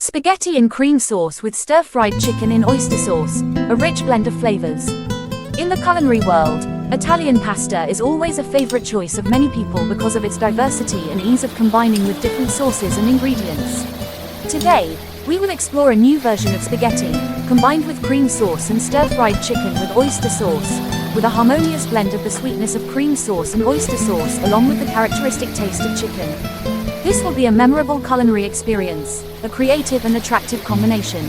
Spaghetti in cream sauce with stir-fried chicken in oyster sauce, a rich blend of flavors. In the culinary world, Italian pasta is always a favorite choice of many people because of its diversity and ease of combining with different sauces and ingredients. Today, we will explore a new version of spaghetti, combined with cream sauce and stir-fried chicken with oyster sauce, with a harmonious blend of the sweetness of cream sauce and oyster sauce along with the characteristic taste of chicken. This will be a memorable culinary experience, a creative and attractive combination.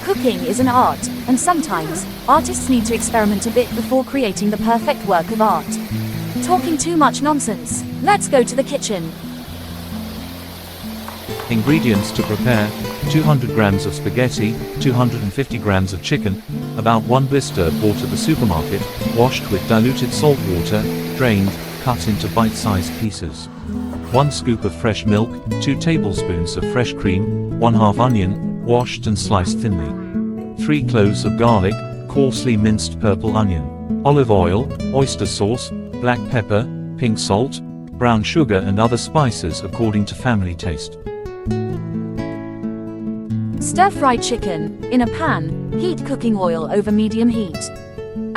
Cooking is an art, and sometimes, artists need to experiment a bit before creating the perfect work of art. Talking too much nonsense, let's go to the kitchen. Ingredients to prepare: 200 grams of spaghetti, 250 grams of chicken, about 1 blister bought at the supermarket, washed with diluted salt water, drained, cut into bite-sized pieces. 1 scoop of fresh milk, 2 tablespoons of fresh cream, 1/2 onion, washed and sliced thinly. 3 cloves of garlic, coarsely minced purple onion. Olive oil, oyster sauce, black pepper, pink salt, brown sugar and other spices according to family taste. Stir-fried chicken. In a pan, heat cooking oil over medium heat.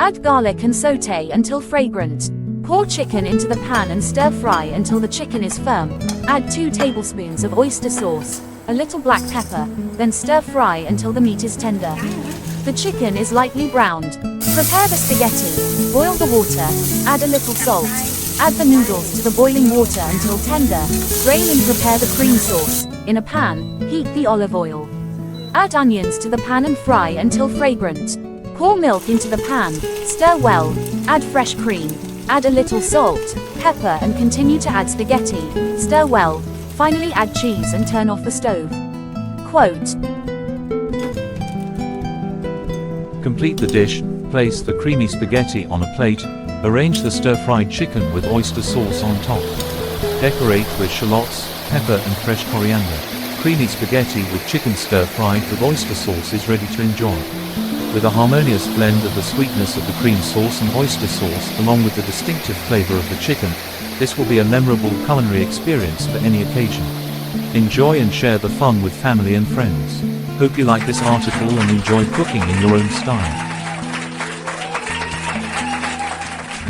Add garlic and sauté until fragrant. Pour chicken into the pan and stir-fry until the chicken is firm. Add 2 tablespoons of oyster sauce, a little black pepper, then stir-fry until the meat is tender. The chicken is lightly browned. Prepare the spaghetti. Boil the water. Add a little salt. Add the noodles to the boiling water until tender. Drain and prepare the cream sauce. In a pan, heat the olive oil. Add onions to the pan and fry until fragrant. Pour milk into the pan. Stir well. Add fresh cream. Add a little salt, pepper and continue to add spaghetti. Stir well. Finally add cheese and turn off the stove. Quote. Complete the dish, place the creamy spaghetti on a plate, arrange the stir-fried chicken with oyster sauce on top. Decorate with shallots, pepper and fresh coriander. Creamy spaghetti with chicken stir-fried with oyster sauce is ready to enjoy. With a harmonious blend of the sweetness of the cream sauce and oyster sauce along with the distinctive flavor of the chicken, this will be a memorable culinary experience for any occasion. Enjoy and share the fun with family and friends. Hope you like this article and enjoy cooking in your own style.